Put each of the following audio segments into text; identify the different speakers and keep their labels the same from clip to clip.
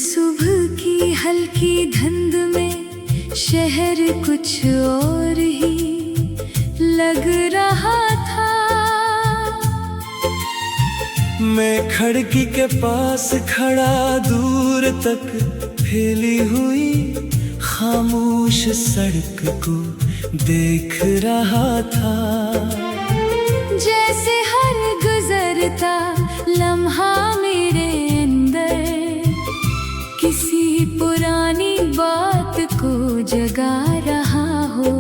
Speaker 1: सुबह की हल्की धुंध में शहर कुछ और ही लग रहा था।
Speaker 2: मैं खिड़की के पास खड़ा दूर तक फैली हुई खामोश सड़क को देख रहा था।
Speaker 1: जैसे हर गुजरता लम्हा मेरे अंदर किसी पुरानी बात को जगा रहा हो,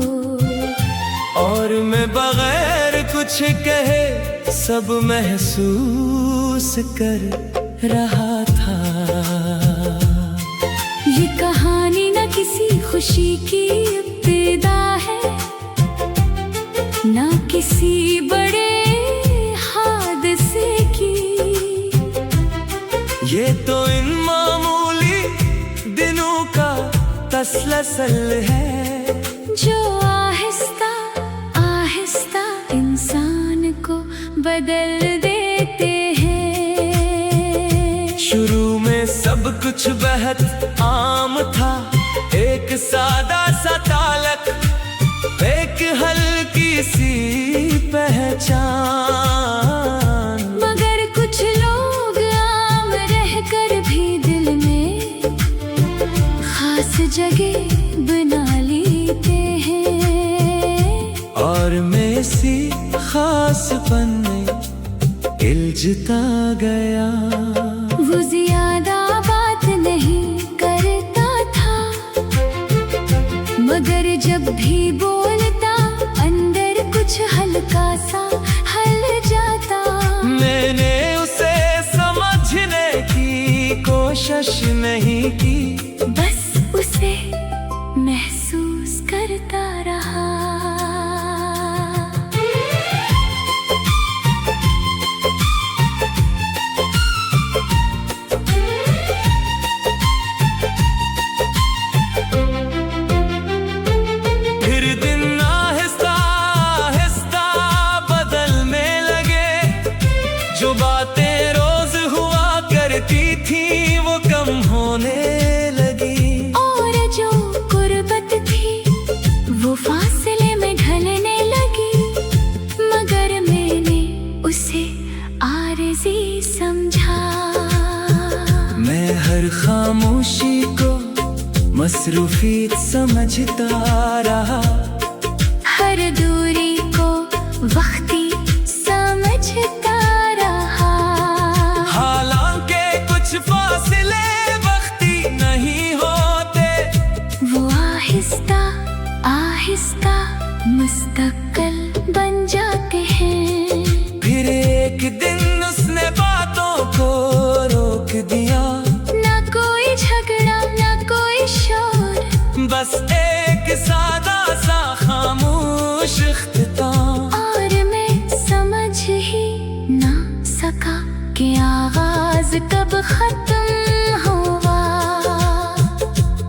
Speaker 2: और मैं बगैर कुछ कहे सब महसूस कर रहा था।
Speaker 1: ये कहानी न किसी खुशी की इब्तिदा है, न किसी बड़े हादसे की।
Speaker 2: ये तो इन मामूली दिनों का तसलसल है,
Speaker 1: जो आहिस्ता आहिस्ता इंसान को बदल देते हैं।
Speaker 2: शुरू में सब कुछ बेहद आम था, एक सादा सा तालक, एक हल्की सी पहचान।
Speaker 1: मगर कुछ लोग आम रहकर भी दिल में खास जगह बना लेते हैं,
Speaker 2: और मैं इसी खासपन में उलझता गया।
Speaker 1: वो ज्यादा बात नहीं करता था, मगर जब भी बोलता अंदर कुछ हल्का सा हल जाता।
Speaker 2: मैंने उसे समझने की कोशिश नहीं की,
Speaker 1: बस उसे महसूस करता रहा।
Speaker 2: फिर दिन आहिस्ता आहिस्ता बदलने लगे, जो बातें रोज हुआ करती थी वो कम होने लगी,
Speaker 1: और जो गुर्बत थी वो फासले में ढलने लगी। मगर मैंने उसे आरज़ी समझा।
Speaker 2: मैं हर खामोशी को मसरूफियत समझता रहा,
Speaker 1: हर दूरी को वक्ती समझता रहा।
Speaker 2: हालांकि कुछ फासले वक्ती नहीं होते,
Speaker 1: वो आहिस्ता आहिस्ता मुस्तकिल बन जाते हैं।
Speaker 2: फिर एक दिन उसने बातों को रोक दिया,
Speaker 1: ना कोई झगड़ा ना कोई शोर,
Speaker 2: बस एक सादा सा खामोश इख्तिताम।
Speaker 1: और मैं समझ ही ना सका कि आगाज कब खत्म हुआ।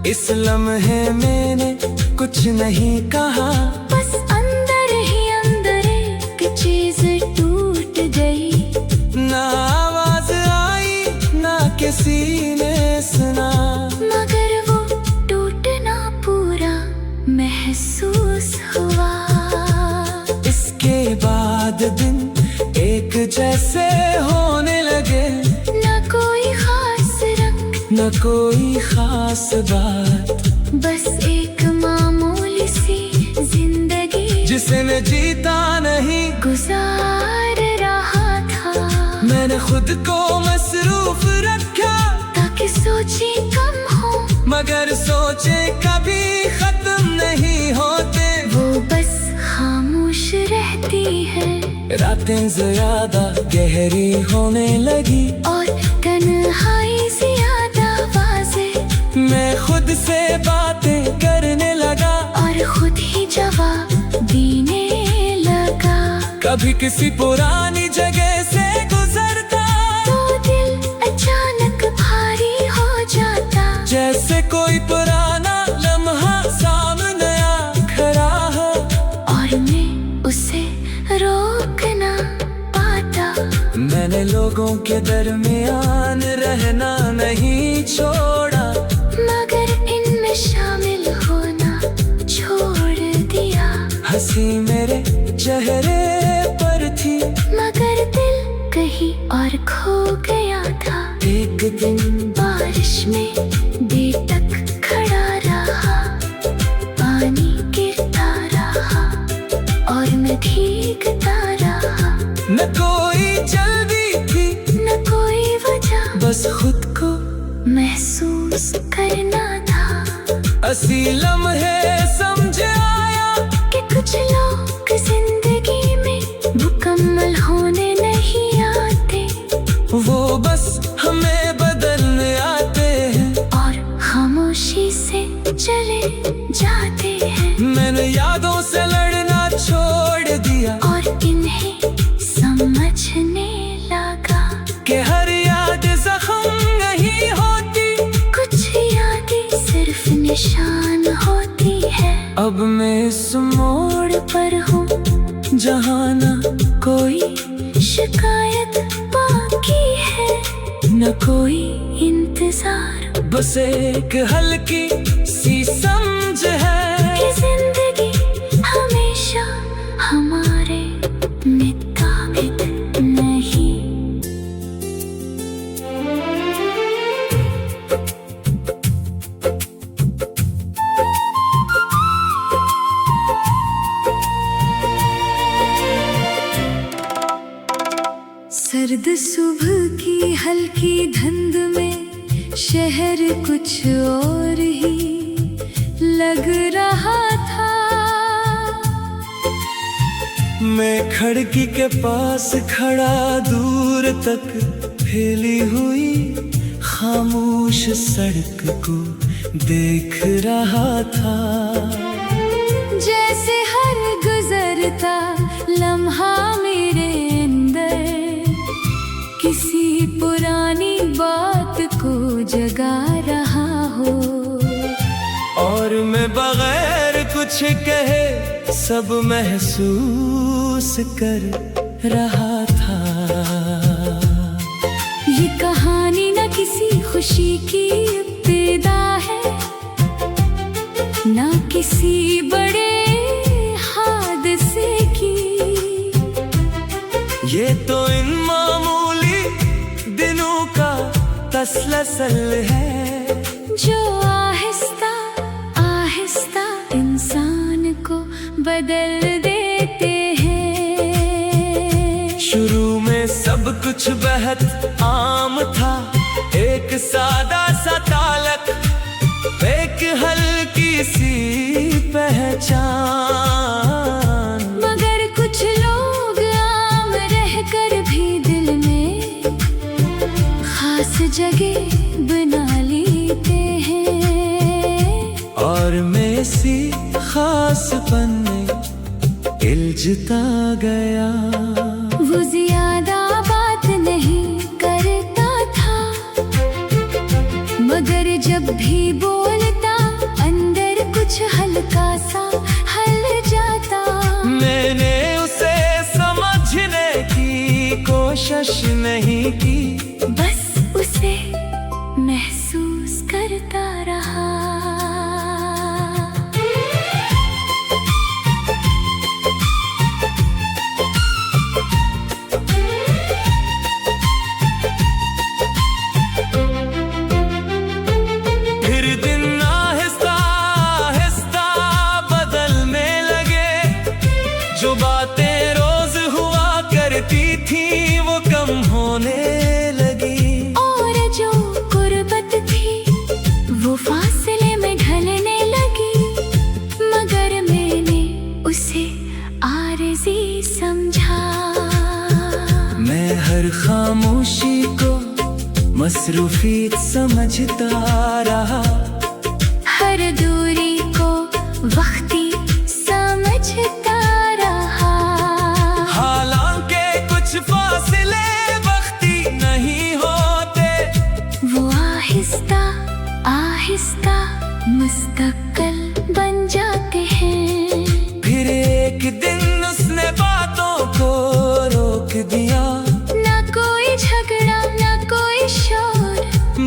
Speaker 2: इस लम्हे मैंने कुछ नहीं कहा,
Speaker 1: बस अंदर ही अंदर एक चीज टूट गई।
Speaker 2: ना आवाज आई ना किसी ने सुना,
Speaker 1: मगर वो टूटना पूरा महसूस हुआ।
Speaker 2: इसके बाद दिन एक जैसे होने लगे,
Speaker 1: ना कोई खास रंग
Speaker 2: न कोई खास बात,
Speaker 1: बस एक मामूली सी जिंदगी
Speaker 2: जिसने जीता नहीं
Speaker 1: गुजार रहा था।
Speaker 2: मैंने खुद को मसरूफ रखा,
Speaker 1: ताकि सोचे कम हो,
Speaker 2: मगर सोचे कभी खत्म नहीं होते।
Speaker 1: वो बस खामोश रहती है,
Speaker 2: रातें ज्यादा गहरी होने लगी,
Speaker 1: और तन्हाई ज्यादा वाज़े।
Speaker 2: मैं खुद से बातें करने लगा,
Speaker 1: और खुद ही जवाब देने लगा।
Speaker 2: कभी किसी पुरानी जगह से गुजरता
Speaker 1: तो दिल अचानक भारी हो जाता,
Speaker 2: जैसे कोई पुराना लम्हा सामने आ खड़ा हो,
Speaker 1: और मैं उसे रोक ना पाता।
Speaker 2: मैंने लोगों के दरमियान रहना नहीं छोड़ा,
Speaker 1: बीच में बेटक खड़ा रहा, पानी गिरता रहा और मैं भीगता रहा।
Speaker 2: न कोई जल्दी थी
Speaker 1: न कोई वजह,
Speaker 2: बस खुद को
Speaker 1: महसूस करना था।
Speaker 2: असी लम्हे समझ आया
Speaker 1: कि कुछ लोग जिंदगी में मुकम्मल होने नहीं आते,
Speaker 2: वो बस हमें बदलने आते हैं
Speaker 1: और खामोशी से चले जाते हैं।
Speaker 2: मैंने यादों से लड़ना छोड़ दिया
Speaker 1: और इन्हें समझने लगा
Speaker 2: कि हर याद जख्म नहीं होती,
Speaker 1: कुछ यादें सिर्फ निशान होती है।
Speaker 2: अब मैं इस मोड़
Speaker 1: पर हूँ
Speaker 2: जहाँ न
Speaker 1: कोई शिकायत बाकी है,
Speaker 2: न कोई
Speaker 1: इंतजार,
Speaker 2: बस एक हल्की सी समझ है
Speaker 1: कि जिंदगी हमेशा हमारे मुताबिक नहीं। सर्द सुबह की हल्की धुंध में शहर कुछ और ही लग रहा था।
Speaker 2: मैं खिड़की के पास खड़ा दूर तक फैली हुई खामोश सड़क को देख रहा था।
Speaker 1: जैसे हर गुजरता लम्हा मेरे अंदर किसी पुरानी बात को जगा रहा हो,
Speaker 2: और मैं बगैर कुछ कहे सब महसूस कर रहा था।
Speaker 1: ये कहानी न किसी खुशी की इब्तिदा है, न किसी बड़े हादसे की।
Speaker 2: ये तो इन मामूली दिनों का तसलसल है,
Speaker 1: जो आहिस्ता आहिस्ता इंसान को बदल देते हैं।
Speaker 2: शुरू में सब कुछ बेहद आम था, एक सादा सा तालक, एक हल्की सी पहचान।
Speaker 1: मगर कुछ लोग आम रहकर भी दिल में खास जगह बना लेते हैं,
Speaker 2: और मैं इसी खासपन में इल्झता गया।
Speaker 1: वो ज्यादा बात नहीं करता था, मगर जब भी बोलता अंदर कुछ हल्का सा हल जाता।
Speaker 2: मैंने उसे समझने की कोशिश नहीं की,
Speaker 1: बस उसे महसूस करता रहा।
Speaker 2: फिर दिन आहिस्ता आहिस्ता बदलने लगे, जो बातें रोज हुआ करती थी वो कम होने लगी,
Speaker 1: और जो गुर्बत थी वो फासले में ढलने लगी। मगर मैंने उसे आरज़ी समझा।
Speaker 2: मैं हर खामोशी को मसरूफियत समझता रहा,
Speaker 1: हर दूरी को वक्ती समझता रहा।
Speaker 2: हालांकि कुछ फासले वक्ती नहीं होते,
Speaker 1: वो आहिस्ता आहिस्ता मुस्तकिल बन जाते हैं।
Speaker 2: फिर एक दिन उसने बातों को रोक दिया,
Speaker 1: ना कोई झगड़ा ना कोई शोर,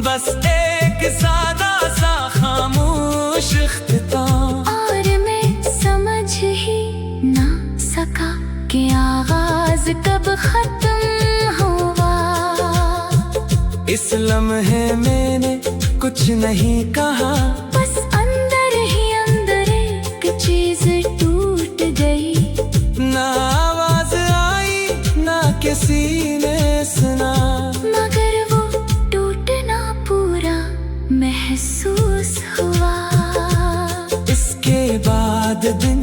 Speaker 2: बस एक सादा सा खामोश इख्तिताम।
Speaker 1: और मैं समझ ही ना सका कि आगाज कब खत्म हुआ।
Speaker 2: इस लम्हे मैंने कुछ कुछ नहीं कहा,
Speaker 1: बस अंदर ही अंदर एक चीज टूट गई।
Speaker 2: ना आवाज आई ना किसी ने सुना,
Speaker 1: मगर वो टूटना पूरा महसूस हुआ।
Speaker 2: इसके बाद दिन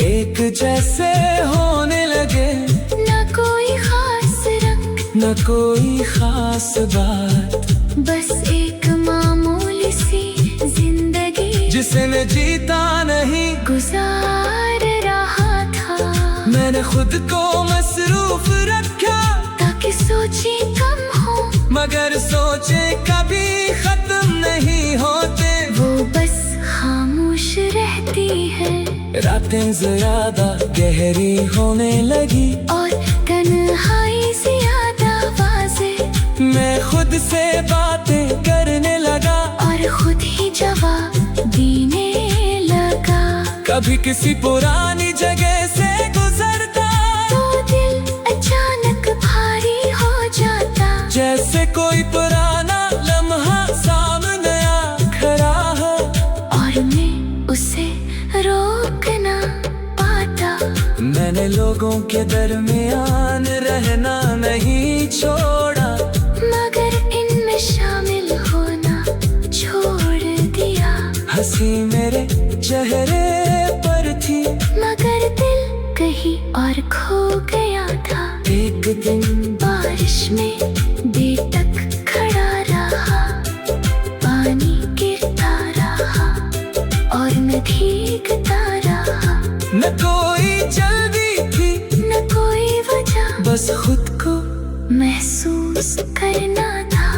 Speaker 2: एक जैसे होने लगे,
Speaker 1: न कोई खास रंग
Speaker 2: न कोई खास बात,
Speaker 1: बस एक मामूली सी जिंदगी
Speaker 2: जिसने जीता नहीं
Speaker 1: गुजार रहा था।
Speaker 2: मैंने खुद को मसरूफ रखा,
Speaker 1: ताकि सोचे कम हो
Speaker 2: मगर सोचे कभी खत्म नहीं होते।
Speaker 1: वो बस खामोश रहती है,
Speaker 2: रातें ज्यादा गहरी होने लगी
Speaker 1: और तन्हाई से ज्यादा आवाज़ें।
Speaker 2: मैं खुद से बातें करने लगा
Speaker 1: और खुद ही जवाब देने लगा।
Speaker 2: कभी किसी पुरानी जगह से गुजरता
Speaker 1: तो दिल अचानक भारी हो जाता,
Speaker 2: जैसे कोई पुराना लम्हा सामने आ खड़ा है
Speaker 1: और मैं उसे रोक ना पाता।
Speaker 2: मैंने लोगों के दरमियान रहना नहीं छोड़ा,
Speaker 1: मगर इनमें शामिल होना छोड़ दिया।
Speaker 2: हंसी मेरे चेहरे पर थी
Speaker 1: मगर दिल कहीं और खो गया था।
Speaker 2: एक दिन
Speaker 1: बारिश में बेटक खड़ा रहा, पानी गिरता रहा और मैं भीगता रहा।
Speaker 2: न कोई जल्दी थी
Speaker 1: न कोई वजह,
Speaker 2: बस खुद को
Speaker 1: महसूस करना था।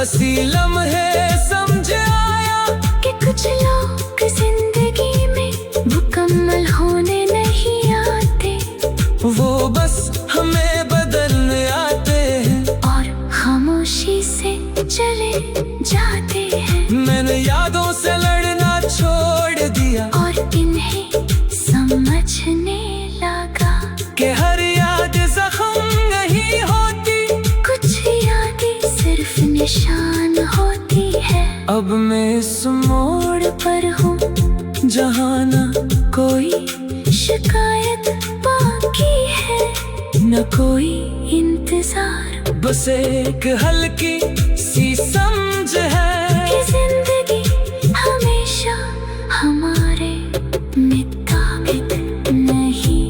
Speaker 2: असी लम्हे समझ आया
Speaker 1: कि कुछ लोग जिंदगी में मुकम्मल होने नहीं आते,
Speaker 2: वो बस हमें बदलने आते हैं
Speaker 1: और खामोशी से चले जाते हैं।
Speaker 2: मैंने यादों से लड़ना छोड़ दिया
Speaker 1: और इन्हें समझने लगा
Speaker 2: कि हर याद जख्म नहीं होती,
Speaker 1: कुछ यादें सिर्फ निशान होती है।
Speaker 2: अब मैं इस मोड़
Speaker 1: पर हूँ
Speaker 2: जहाँ न
Speaker 1: कोई शिकायत बाकी है,
Speaker 2: न कोई
Speaker 1: इंतजार,
Speaker 2: बस एक हल्की सी समझ है
Speaker 1: कि जिंदगी हमेशा हमारे मुताबिक नहीं।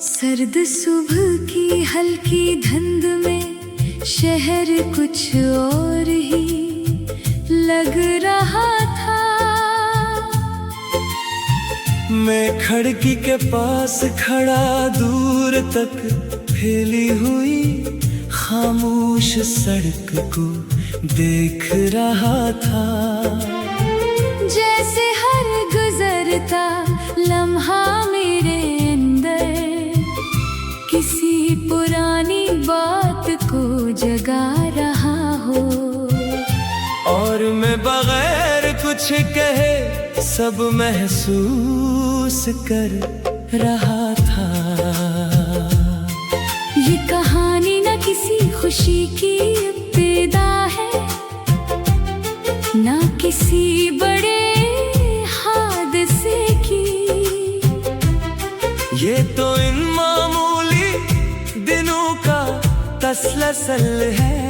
Speaker 1: सर्द सुबह की हल्की धुंध में शहर कुछ और ही लग रहा था।
Speaker 2: मैं खिड़की के पास खड़ा दूर तक फैली हुई खामोश सड़क को देख रहा था।
Speaker 1: जैसे हर गुजरता लम्हा मेरे अंदर किसी पुरानी बात को जगा रहा हो,
Speaker 2: और मैं बगैर कुछ कहे सब महसूस कर रहा था।
Speaker 1: ये कहानी न किसी खुशी की इब्तिदा है, न किसी बड़े हादसे की।
Speaker 2: ये तो इन मामूली दिनों का तसलसल है,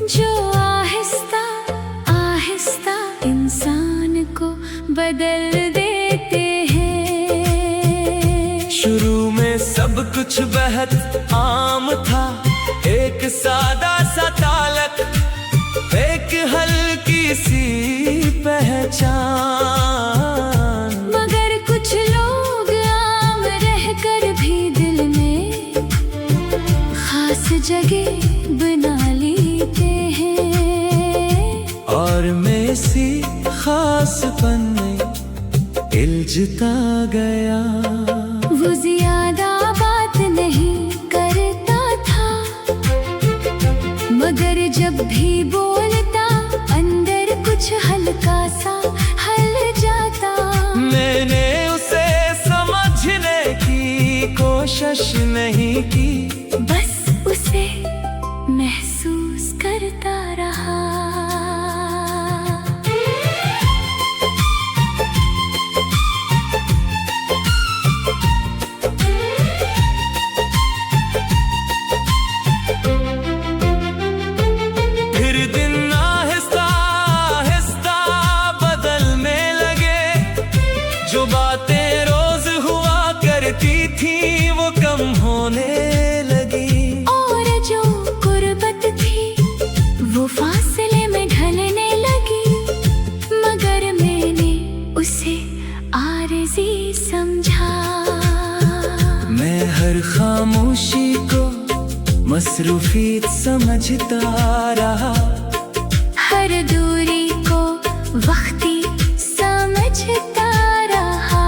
Speaker 1: जो आहिस्ता आहिस्ता इंसान को बदल देते हैं।
Speaker 2: शुरू में सब कुछ बेहद आम था, एक सादा सा तालक, एक हल्की सी पहचान।
Speaker 1: मगर कुछ लोग आम रहकर भी दिल में खास जगह बना लेते हैं,
Speaker 2: और मैं इसी खासपन में इल्झता गया।
Speaker 1: वो ज्यादा बात नहीं करता था, मगर जब भी बोलता अंदर कुछ हल्का सा
Speaker 2: जो बातें रोज हुआ करती थी वो कम होने लगी,
Speaker 1: और जो गुर्बत थी वो फासले में ढलने लगी। मगर मैंने उसे आरज़ी समझा।
Speaker 2: मैं हर खामोशी को मसरूफियत समझता रहा,
Speaker 1: हर दूरी को वक्ती समझता रहा।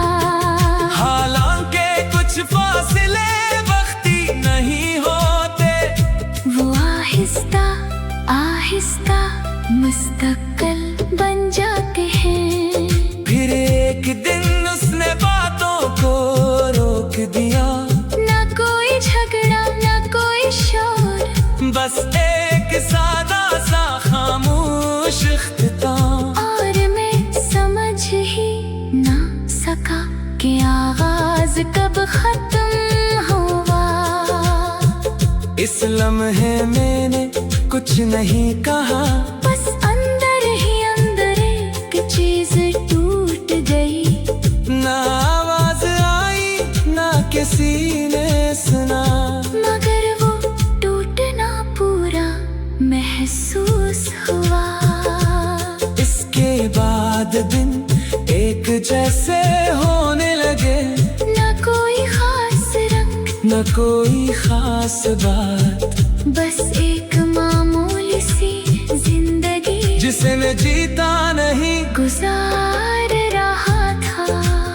Speaker 2: हालांकि कुछ फासले वक्ती नहीं होते,
Speaker 1: वो आहिस्ता आहिस्ता मुस्तकिल बन जाते हैं।
Speaker 2: फिर एक दिन उसने बातों को रोक दिया,
Speaker 1: ना कोई झगड़ा ना कोई शोर,
Speaker 2: बस एक सादा सा खामोश इख्तिताम।
Speaker 1: और मैं समझ ही ना सका कि आगाज कब खत्म हुआ।
Speaker 2: इस लम्हे मैंने कुछ नहीं कहा,
Speaker 1: बस अंदर ही अंदर एक चीज टूट गई।
Speaker 2: ना आवाज आई ना किसी ने सुना,
Speaker 1: मगर वो टूटना पूरा महसूस हुआ।
Speaker 2: इसके बाद दिन एक जैसे होने लगे,
Speaker 1: ना कोई खास रंग
Speaker 2: न कोई खास बात,
Speaker 1: बस एक मामूली सी जिंदगी
Speaker 2: जिसे मैं जीता नहीं
Speaker 1: गुजार रहा था।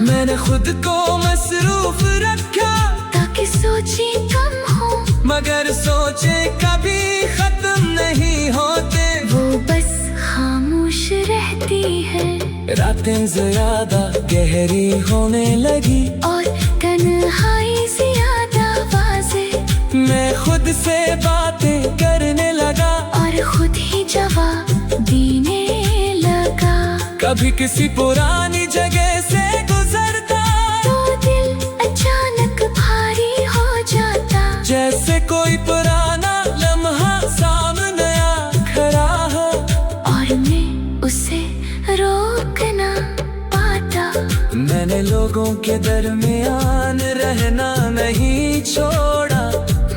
Speaker 2: मैंने खुद को मसरूफ रखा,
Speaker 1: ताकि सोचे कम हो,
Speaker 2: मगर सोचे कभी खत्म नहीं होते।
Speaker 1: वो बस खामोश रहती है,
Speaker 2: रातें ज्यादा गहरी होने लगी,
Speaker 1: और तन्हाई ज्यादा वाज़े।
Speaker 2: मैं खुद से बातें करने लगा,
Speaker 1: और खुद ही जवाब देने लगा।
Speaker 2: कभी किसी पुरानी जगह से गुजरता,
Speaker 1: तो दिल अचानक भारी हो जाता,
Speaker 2: जैसे कोई पुराना लम्हा सामने आ खड़ा हो,
Speaker 1: और मैं उसे रोक ना पाता।
Speaker 2: मैंने लोगों के दरमियान रहना नहीं छोड़ा,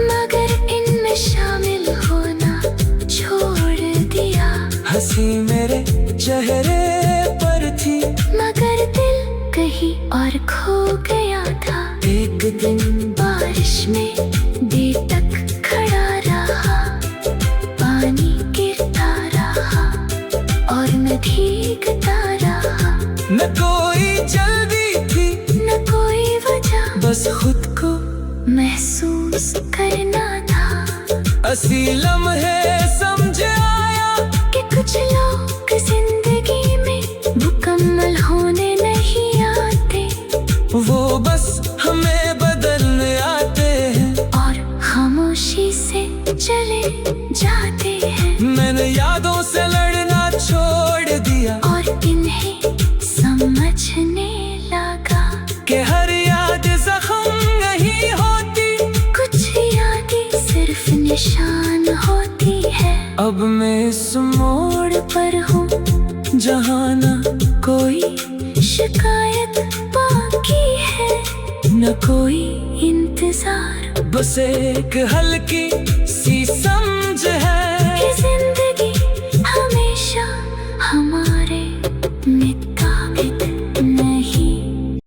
Speaker 1: मगर इनमें शामिल होना छोड़ दिया।
Speaker 2: हंसी मेरे चेहरे पर थी,
Speaker 1: मगर दिल कहीं और खो गया था।
Speaker 2: एक दिन
Speaker 1: बारिश में देर तक खड़ा रहा, पानी गिरता रहा और मैं भीगता रहा।
Speaker 2: न कोई जल्दी थी
Speaker 1: न कोई वजह,
Speaker 2: बस खुद को
Speaker 1: महसूस करना था।
Speaker 2: असी लम्हे समझ आया
Speaker 1: कि कुछ लोग जिंदगी में मुकम्मल होने नहीं आते,
Speaker 2: वो बस हमें बदलने आते हैं,
Speaker 1: और खामोशी से चले जाते हैं।
Speaker 2: मैंने यादों से लड़ना छोड़ दिया,
Speaker 1: और इन्हें समझने लगा
Speaker 2: कि हर याद जख्म नहीं होती,
Speaker 1: कुछ यादें सिर्फ निशान होती है।
Speaker 2: अब मैं इस मोड़
Speaker 1: पर हूँ
Speaker 2: जहाँ न
Speaker 1: कोई शिकायत बाकी है,
Speaker 2: न कोई
Speaker 1: इंतजार,
Speaker 2: बस एक हल्की सी सम